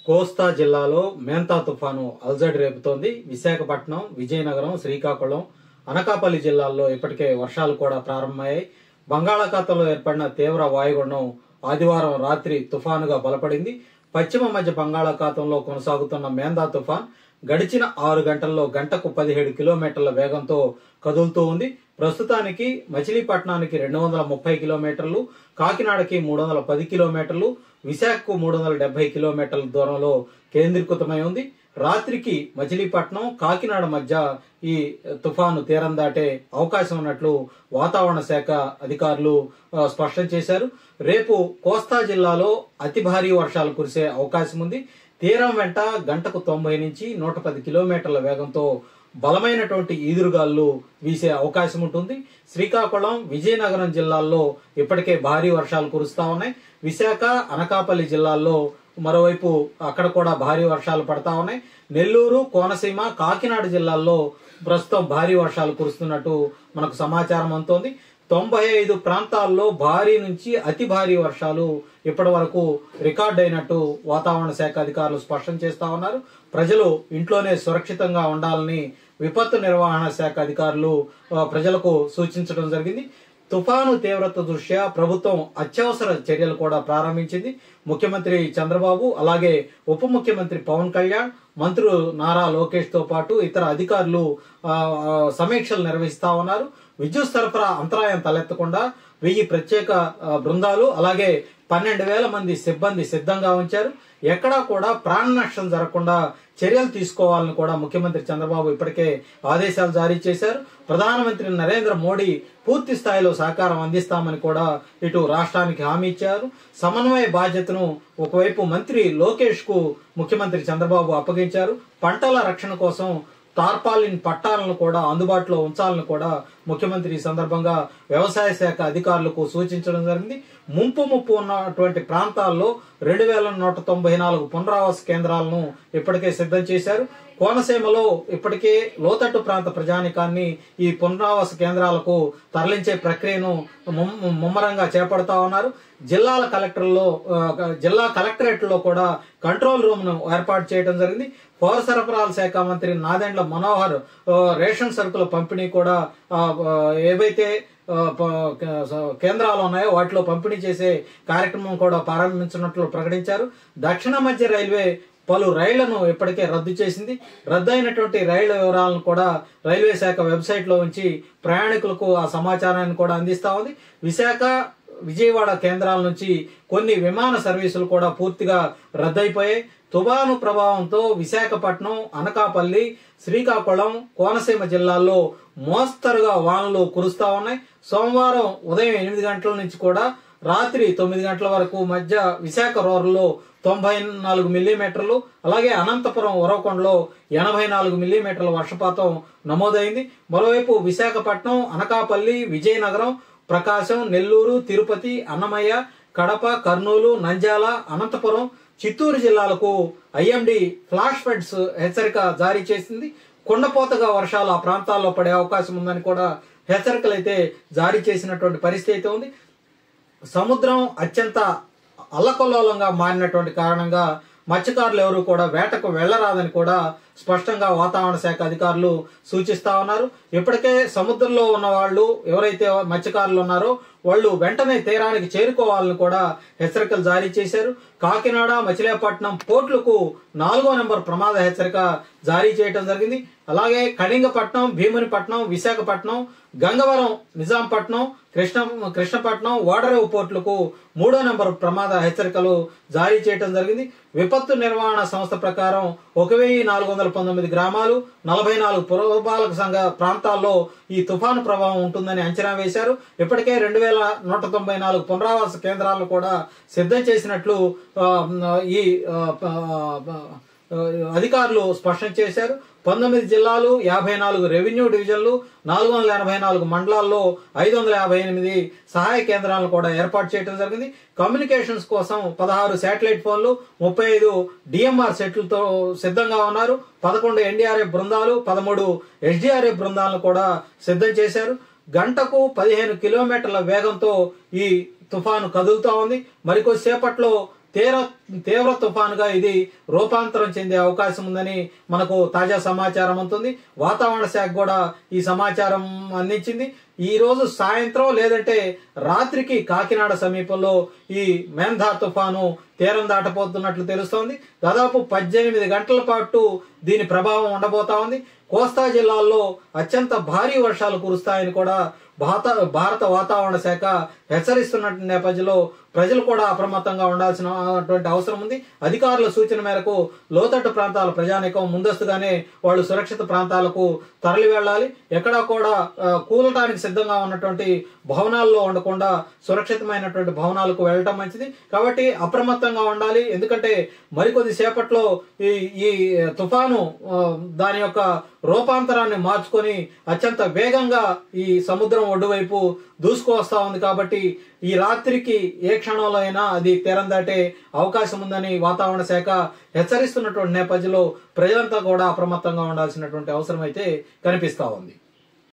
కోస్తా జిల్లాలో మేంతా తుఫాను అలజడి రేపుతోంది. విశాఖపట్నం, విజయనగరం, శ్రీకాకుళం, అనకాపల్లి జిల్లాల్లో ఇప్పటికే వర్షాలు కూడా ప్రారంభమయ్యాయి. బంగాళాఖాతంలో ఏర్పడిన తీవ్ర వాయుగుండం ఆదివారం రాత్రి తుఫానుగా బలపడింది. పశ్చిమ మధ్య బంగాళాఖాతంలో కొనసాగుతున్న మేందా తుఫాన్ గడిచిన 6 గంటల్లో గంటకు 17 కిలోమీటర్ల వేగంతో కదులుతూ ఉంది. ప్రస్తుతానికి మచిలీపట్నానికి 230 కిలోమీటర్లు, కాకినాడకి 310 కిలోమీటర్లు, విశాఖకు 370 కిలోమీటర్ల దూరంలో కేంద్రీకృతమై ఉంది. రాత్రికి మచిలీపట్నం, కాకినాడ మధ్య ఈ తుఫాను తీరం దాటే అవకాశం ఉన్నట్లు వాతావరణ శాఖ అధికారులు స్పష్టం చేశారు. రేపు కోస్తా జిల్లాలో అతి భారీ వర్షాలు కురిసే అవకాశం ఉంది. తీరం వెంట గంటకు 90 నుంచి 110 కిలోమీటర్ల వేగంతో బలమైనటువంటి ఈదురుగాలు వీసే అవకాశం ఉంటుంది. శ్రీకాకుళం, విజయనగరం జిల్లాల్లో ఇప్పటికే భారీ వర్షాలు కురుస్తా ఉన్నాయి. విశాఖ, అనకాపల్లి జిల్లాల్లో మరోవైపు అక్కడ కూడా భారీ వర్షాలు పడతా ఉన్నాయి. నెల్లూరు, కోనసీమ, కాకినాడ జిల్లాల్లో ప్రస్తుతం భారీ వర్షాలు కురుస్తున్నట్టు మనకు సమాచారం అందుతోంది. 95 ప్రాంతాల్లో భారీ నుంచి అతి భారీ వర్షాలు ఇప్పటి వరకు రికార్డ్ అయినట్టు వాతావరణ శాఖ అధికారులు స్పష్టం చేస్తా ఉన్నారు. ప్రజలు ఇంట్లోనే సురక్షితంగా ఉండాలని విపత్తు నిర్వహణ శాఖ అధికారులు ప్రజలకు సూచించడం జరిగింది. తుఫాను తీవ్రత దృష్ట్యా ప్రభుత్వం అత్యవసర చర్యలు కూడా ప్రారంభించింది. ముఖ్యమంత్రి చంద్రబాబు, అలాగే ఉప ముఖ్యమంత్రి పవన్ కళ్యాణ్, మంత్రులు నారా లోకేష్ తో పాటు ఇతర అధికారులు సమీక్షలు నిర్వహిస్తా ఉన్నారు. విద్యుత్ సరఫరా అంతరాయం తలెత్తకుండా 1000 ప్రత్యేక బృందాలు, అలాగే 12,000 మంది సిబ్బంది సిద్ధంగా ఉంచారు. ఎక్కడా కూడా ప్రాణ నష్టం జరగకుండా చర్యలు తీసుకోవాలని కూడా ముఖ్యమంత్రి చంద్రబాబు ఇప్పటికే ఆదేశాలు జారీ చేశారు. ప్రధానమంత్రి నరేంద్ర మోడీ పూర్తి స్థాయిలో సహకారం అందిస్తామని కూడా ఇటు రాష్ట్రానికి హామీ ఇచ్చారు. సమన్వయ బాధ్యతను ఒకవైపు మంత్రి లోకేష్ కు ముఖ్యమంత్రి చంద్రబాబు అప్పగించారు. పంటల రక్షణ కోసం టార్పాలిన్ పట్టాలను కూడా అందుబాటులో ఉంచాలని కూడా ముఖ్యమంత్రి ఈ సందర్భంగా వ్యవసాయ శాఖ అధికారులకు సూచించడం జరిగింది. ముంపు ఉన్నటువంటి ప్రాంతాల్లో 2194 పునరావాస కేంద్రాలను ఇప్పటికే సిద్ధం చేశారు. కోనసీమలో ఇప్పటికే లోతట్టు ప్రాంత ప్రజానికాన్ని ఈ పునరావాస కేంద్రాలకు తరలించే ప్రక్రియను ముమ్మరంగా చేపడతా ఉన్నారు. జిల్లా కలెక్టరేట్లో కూడా కంట్రోల్ రూమ్ ను ఏర్పాటు చేయడం జరిగింది. పౌర సరఫరాల శాఖ మంత్రి నాదెండ్ల మనోహర్ రేషన్ సరుకుల పంపిణీ కూడా ఏవైతే కేంద్రాలు ఉన్నాయో వాటిలో పంపిణీ చేసే కార్యక్రమం కూడా ప్రారంభించినట్లు ప్రకటించారు. దక్షిణ మధ్య రైల్వే పలు రైళ్లను ఇప్పటికే రద్దు చేసింది. రద్దు అయినటువంటి రైళ్ల వివరాలను కూడా రైల్వే శాఖ వెబ్సైట్ లో ఉంచి ప్రయాణికులకు ఆ సమాచారాన్ని కూడా అందిస్తా ఉంది. విశాఖ, విజయవాడ కేంద్రాల నుంచి కొన్ని విమాన సర్వీసులు కూడా పూర్తిగా రద్దయిపోయాయి. తుఫాను ప్రభావంతో విశాఖపట్నం, అనకాపల్లి, శ్రీకాకుళం, కోనసీమ జిల్లాల్లో మోస్తరుగా వానలు కురుస్తా ఉన్నాయి. సోమవారం ఉదయం 8 గంటల నుంచి కూడా రాత్రి 9 గంటల వరకు మధ్య విశాఖ రూరల్లో 94 మిల్లీమీటర్లు, అలాగే అనంతపురం ఉరవకొండలో 84 మిల్లీమీటర్ల వర్షపాతం నమోదైంది. మరోవైపు విశాఖపట్నం, అనకాపల్లి, విజయనగరం, ప్రకాశం, నెల్లూరు, తిరుపతి, అన్నమయ్య, కడప, కర్నూలు, నంద్యాల, అనంతపురం, చిత్తూరు జిల్లాలకు ఐఎండీ ఫ్లాష్ ఫ్లడ్స్ హెచ్చరిక జారీ చేసింది. కుండపోతగా వర్షాలు ఆ ప్రాంతాల్లో పడే అవకాశం ఉందని కూడా హెచ్చరికలు అయితే జారీ చేసినటువంటి పరిస్థితి అయితే ఉంది. సముద్రం అత్యంత అల్లకల్లోలంగా మారినటువంటి కారణంగా మత్స్యకారులు ఎవరు కూడా వేటకు వెళ్లరాదని కూడా స్పష్టంగా వాతావరణ శాఖ అధికారులు సూచిస్తా ఉన్నారు. ఇప్పటికే సముద్రంలో ఉన్న వాళ్ళు ఎవరైతే మత్స్యకారులు ఉన్నారో వాళ్ళు వెంటనే తీరానికి చేరుకోవాలని కూడా హెచ్చరికలు జారీ చేశారు. కాకినాడ, మచిలీపట్నం పోర్టులకు 4వ నెంబర్ ప్రమాద హెచ్చరిక జారీ చేయడం జరిగింది. అలాగే కళింగపట్నం, భీమునిపట్నం, విశాఖపట్నం, గంగవరం, నిజాంపట్నం, కృష్ణపట్నం, ఓడరేవు పోర్టులకు 3వ నెంబర్ ప్రమాద హెచ్చరికలు జారీ చేయడం జరిగింది. విపత్తు నిర్వహణ సంస్థ ప్రకారం 1419 గ్రామాలు, 44 పురపాలక సంఘ ప్రాంతాల్లో ఈ తుఫాను ప్రభావం ఉంటుందని అంచనా వేశారు. ఇప్పటికే 2194 పునరావాస కేంద్రాలను కూడా సిద్ధం చేసినట్లు ఈ అధికారులు స్పష్టం చేశారు. 19 జిల్లాలు, 54 రెవెన్యూ డివిజన్లు, 484 మండలాల్లో 558 సహాయ కేంద్రాలను కూడా ఏర్పాటు చేయడం జరిగింది. కమ్యూనికేషన్స్ కోసం 16 శాటిలైట్ ఫోన్లు, 35 డిఎంఆర్ సెట్లతో సిద్ధంగా ఉన్నారు. 11 ఎన్డీఆర్ఎఫ్ బృందాలు, 13 ఎస్డీఆర్ఎఫ్ బృందాలను కూడా సిద్ధం చేశారు. గంటకు 15 కిలోమీటర్ల వేగంతో ఈ తుఫాను కదులుతా ఉంది. మరికొద్దిసేపట్లో తీవ్ర తుఫానుగా ఇది రూపాంతరం చెందే అవకాశం ఉందని మనకు తాజా సమాచారం అందుతుంది. వాతావరణ శాఖ కూడా ఈ సమాచారం అందించింది. ఈ రోజు సాయంత్రం లేదంటే రాత్రికి కాకినాడ సమీపంలో ఈ మేంధా తుఫాను తీరం దాటపోతున్నట్లు తెలుస్తోంది. దాదాపు 18 గంటల పాటు దీని ప్రభావం ఉండబోతా ఉంది. కోస్తా జిల్లాల్లో అత్యంత భారీ వర్షాలు కురుస్తాయని కూడా భారత వాతావరణ శాఖ హెచ్చరిస్తున్న నేపథ్యంలో ప్రజలు కూడా అప్రమత్తంగా ఉండాల్సినటువంటి అవసరం ఉంది. అధికారుల సూచన మేరకు లోతట్టు ప్రాంతాల ప్రజానీకం ముందస్తుగానే వాళ్ళు సురక్షిత ప్రాంతాలకు తరలి వెళ్ళాలి. ఎక్కడా కూడా కూలటానికి సిద్ధంగా ఉన్నటువంటి భవనాల్లో ఉండకుండా సురక్షితమైనటువంటి భవనాలకు వెళ్ళటం మంచిది. కాబట్టి అప్రమత్తంగా ఉండాలి. ఎందుకంటే మరికొద్ది సేపట్లో ఈ తుఫాను దాని యొక్క రూపాంతరాన్ని మార్చుకొని అత్యంత వేగంగా ఈ సముద్రం ఒడ్డువైపు దూసుకువస్తా ఉంది. కాబట్టి ఈ రాత్రికి ఏ క్షణంలో అయినా అది తీరం దాటే అవకాశం ఉందని వాతావరణ శాఖ హెచ్చరిస్తున్నటువంటి నేపథ్యంలో ప్రజలంతా కూడా అప్రమత్తంగా ఉండాల్సినటువంటి అవసరం అయితే కనిపిస్తా ఉంది.